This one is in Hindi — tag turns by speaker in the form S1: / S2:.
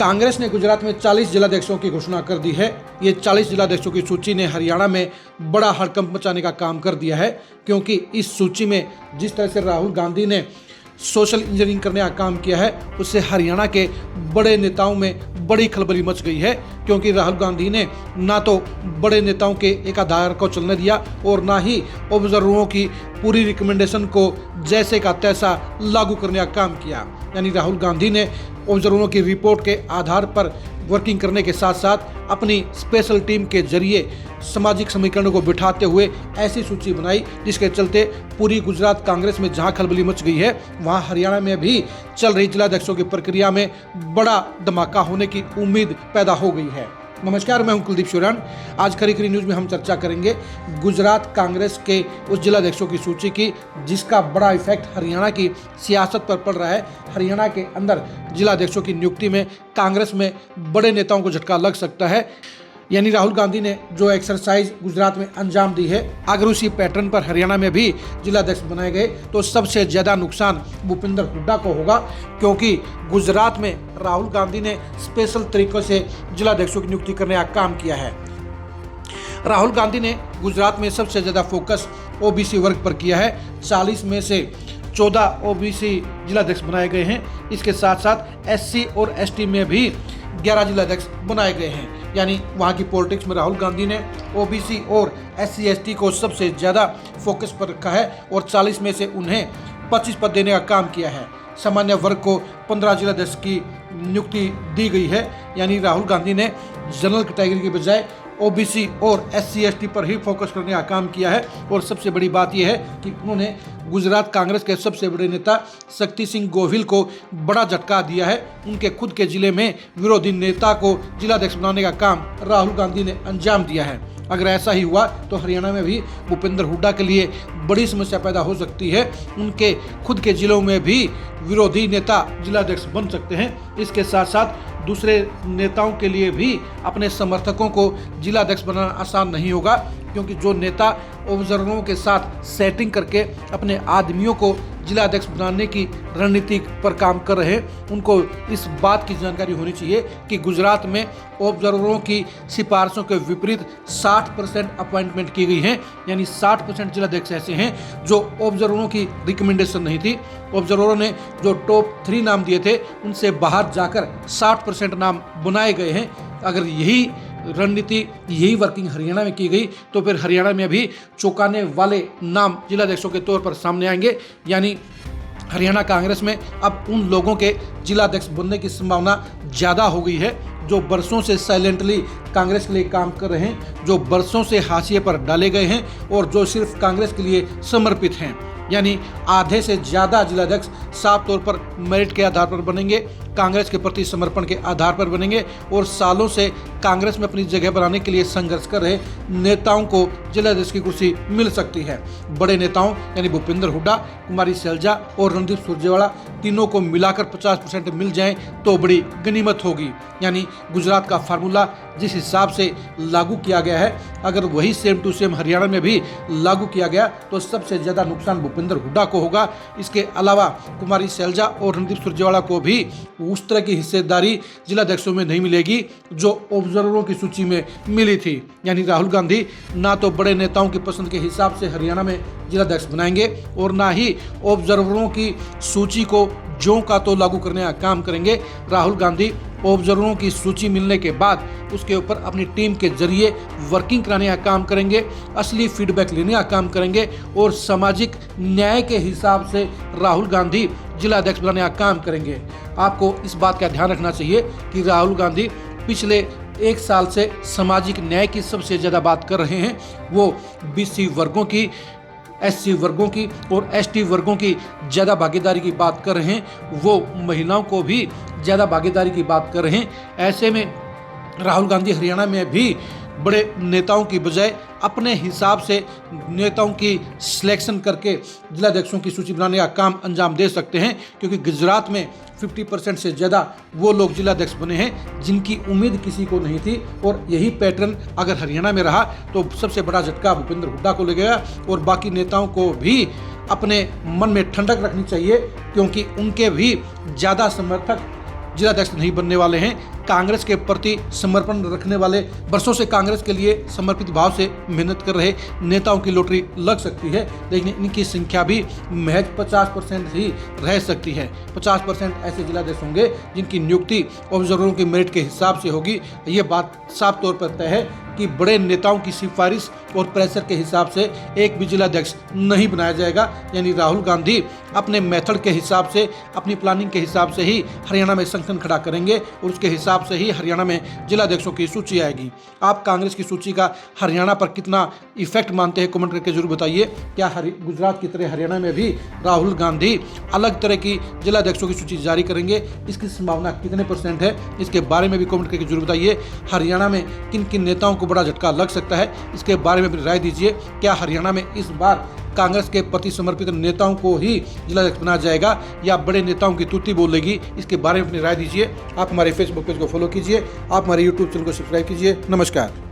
S1: कांग्रेस ने गुजरात में 40 जिलाध्यक्षों की घोषणा कर दी है। ये 40 जिलाध्यक्षों की सूची ने हरियाणा में बड़ा हड़कंप मचाने का काम कर दिया है, क्योंकि इस सूची में जिस तरह से राहुल गांधी ने सोशल इंजीनियरिंग करने का काम किया है, उससे हरियाणा के बड़े नेताओं में बड़ी खलबली मच गई है। क्योंकि राहुल गांधी ने ना तो बड़े नेताओं के एक आधार को चलने दिया और ना ही ऑब्जर्वरों की पूरी रिकमेंडेशन को जैसे का तैसा लागू करने का काम किया। यानी राहुल गांधी ने ऑब्जर्वरों की रिपोर्ट के आधार पर वर्किंग करने के साथ साथ अपनी स्पेशल टीम के जरिए सामाजिक समीकरणों को बिठाते हुए ऐसी सूची बनाई, जिसके चलते पूरी गुजरात कांग्रेस में जहां खलबली मच गई है, वहां हरियाणा में भी चल रही जिलाध्यक्षों की प्रक्रिया में बड़ा धमाका होने की उम्मीद पैदा हो गई है। नमस्कार, मैं हूं कुलदीप शौर्यान। आज खरी खरी न्यूज़ में हम चर्चा करेंगे गुजरात कांग्रेस के उस जिलाध्यक्षों की सूची की, जिसका बड़ा इफेक्ट हरियाणा की सियासत पर पड़ रहा है। हरियाणा के अंदर जिलाध्यक्षों की नियुक्ति में कांग्रेस में बड़े नेताओं को झटका लग सकता है। यानी राहुल गांधी ने जो एक्सरसाइज गुजरात में अंजाम दी है, अगर उसी पैटर्न पर हरियाणा में भी जिलाध्यक्ष बनाए गए तो सबसे ज़्यादा नुकसान भूपिंदर हुड्डा को होगा, क्योंकि गुजरात में राहुल गांधी ने स्पेशल तरीक़ों से जिलाध्यक्षों की नियुक्ति करने का काम किया है। राहुल गांधी ने गुजरात में सबसे ज़्यादा फोकस ओबीसी वर्ग पर किया है। 40 में से 14 ओबीसी जिलाध्यक्ष बनाए गए हैं। इसके साथ साथ एससी और एसटी में भी 11 जिलाध्यक्ष बनाए गए हैं। यानी वहाँ की पॉलिटिक्स में राहुल गांधी ने ओबीसी और एससी एसटी को सबसे ज़्यादा फोकस पर रखा है और 40 में से उन्हें 25 पद देने का काम किया है। सामान्य वर्ग को 15 जिलाध्यक्ष की नियुक्ति दी गई है। यानी राहुल गांधी ने जनरल कैटेगरी के बजाय ओबीसी और एससी एसटी पर ही फोकस करने का काम किया है। और सबसे बड़ी बात यह है कि उन्होंने गुजरात कांग्रेस के सबसे बड़े नेता शक्ति सिंह गोहिल को बड़ा झटका दिया है। उनके खुद के जिले में विरोधी नेता को जिलाध्यक्ष बनाने का काम राहुल गांधी ने अंजाम दिया है। अगर ऐसा ही हुआ तो हरियाणा में भी भूपिंदर हुड्डा के लिए बड़ी समस्या पैदा हो सकती है। उनके खुद के जिलों में भी विरोधी नेता जिलाध्यक्ष बन सकते हैं। इसके साथ साथ दूसरे नेताओं के लिए भी अपने समर्थकों को जिलाध्यक्ष बनाना आसान नहीं होगा, क्योंकि जो नेता ऑब्जर्वरों के साथ सेटिंग करके अपने आदमियों को जिलाध्यक्ष बनाने की रणनीति पर काम कर रहे हैं, उनको इस बात की जानकारी होनी चाहिए कि गुजरात में ऑब्जर्वरों की सिफारिशों के विपरीत 60% अपॉइंटमेंट की गई हैं। यानी 60% जिलाध्यक्ष ऐसे हैं जो ऑब्जर्वरों की रिकमेंडेशन नहीं थी। ऑब्जर्वरों ने जो टॉप 3 नाम दिए थे, उनसे बाहर जाकर 60% नाम बनाए गए हैं। अगर यही रणनीति, यही वर्किंग हरियाणा में की गई तो फिर हरियाणा में भी चौंकाने वाले नाम जिलाध्यक्षों के तौर पर सामने आएंगे। यानी हरियाणा कांग्रेस में अब उन लोगों के जिलाध्यक्ष बनने की संभावना ज़्यादा हो गई है जो बरसों से साइलेंटली कांग्रेस के लिए काम कर रहे हैं, जो बरसों से हाशिए पर डाले गए हैं और जो सिर्फ कांग्रेस के लिए समर्पित हैं। यानी आधे से ज़्यादा जिलाध्यक्ष साफ तौर पर मेरिट के आधार पर बनेंगे, कांग्रेस के प्रति समर्पण के आधार पर बनेंगे और सालों से कांग्रेस में अपनी जगह बनाने के लिए संघर्ष कर रहे नेताओं को जिलाध्यक्ष की कुर्सी मिल सकती है। बड़े नेताओं यानी भूपिंदर हुड्डा, कुमारी सैलजा और रणदीप सुरजेवाला, तीनों को मिलाकर 50% मिल जाएं तो बड़ी गनीमत होगी। यानी गुजरात का फार्मूला जिस हिसाब से लागू किया गया है, अगर वही सेम टू सेम हरियाणा में भी लागू किया गया तो सबसे ज़्यादा नुकसान भूपिंदर हुड्डा को होगा। इसके अलावा कुमारी सैलजा और रणदीप सुरजेवाला को भी उस तरह की हिस्सेदारी जिलाध्यक्षों में नहीं मिलेगी जो ऑब्जर्वरों की सूची में मिली थी। यानी राहुल गांधी ना तो बड़े नेताओं की पसंद के हिसाब से हरियाणा में जिलाध्यक्ष बनाएंगे और ना ही ऑब्जर्वरों की सूची को ज्यों का तो लागू करने का काम करेंगे। राहुल गांधी ऑब्जर्वरों की सूची मिलने के बाद उसके ऊपर अपनी टीम के जरिए वर्किंग कराने का काम करेंगे, असली फीडबैक लेने का काम करेंगे और सामाजिक न्याय के हिसाब से राहुल गांधी जिलाध्यक्ष बनाने का काम करेंगे। आपको इस बात का ध्यान रखना चाहिए कि राहुल गांधी पिछले 1 साल से सामाजिक न्याय की सबसे ज़्यादा बात कर रहे हैं। वो बीसी वर्गों की, एससी वर्गों की और एसटी वर्गों की ज़्यादा भागीदारी की बात कर रहे हैं। वो महिलाओं को भी ज़्यादा भागीदारी की बात कर रहे हैं। ऐसे में राहुल गांधी हरियाणा में भी बड़े नेताओं की बजाय अपने हिसाब से नेताओं की सिलेक्शन करके जिलाध्यक्षों की सूची बनाने का काम अंजाम दे सकते हैं, क्योंकि गुजरात में 50% से ज़्यादा वो लोग जिलाध्यक्ष बने हैं जिनकी उम्मीद किसी को नहीं थी। और यही पैटर्न अगर हरियाणा में रहा तो सबसे बड़ा झटका भूपिंदर हुड्डा को लगेगा। और बाकी नेताओं को भी अपने मन में ठंडक रखनी चाहिए, क्योंकि उनके भी ज़्यादा समर्थक जिलाध्यक्ष नहीं बनने वाले हैं। कांग्रेस के प्रति समर्पण रखने वाले, वर्षों से कांग्रेस के लिए समर्पित भाव से मेहनत कर रहे नेताओं की लॉटरी लग सकती है, लेकिन इनकी संख्या भी महज 50% ही रह सकती है। 50% ऐसे जिलाध्यक्ष होंगे जिनकी नियुक्ति ऑब्जर्वरों की मेरिट के हिसाब से होगी। ये बात साफ तौर पर तय है कि बड़े नेताओं की सिफारिश और प्रेशर के हिसाब से एक भी जिलाध्यक्ष नहीं बनाया जाएगा। यानी राहुल गांधी अपने मेथड के हिसाब से, अपनी प्लानिंग के हिसाब से ही हरियाणा में संगठन खड़ा करेंगे और उसके हिसाब से ही हरियाणा में जिलाध्यक्षों की सूची आएगी। आप कांग्रेस की सूची का हरियाणा पर कितना इफेक्ट मानते हैं, कमेंट करके जरूर बताइए। क्या गुजरात की तरह हरियाणा में भी राहुल गांधी अलग तरह की जिलाध्यक्षों की सूची जारी करेंगे? इसकी संभावना कितने % है, इसके बारे में भी कमेंट करके जरूर बताइए। हरियाणा में किन किन नेताओं को बड़ा झटका लग सकता है, इसके बारे में अपनी राय दीजिए। क्या हरियाणा में इस बार कांग्रेस के प्रति समर्पित नेताओं को ही जिलाध्यक्ष बनाया जाएगा या बड़े नेताओं की तूती बोलेगी? इसके बारे में अपनी राय दीजिए। आप हमारे फेसबुक पेज को फॉलो कीजिए, आप हमारे यूट्यूब चैनल को सब्सक्राइब कीजिए। नमस्कार।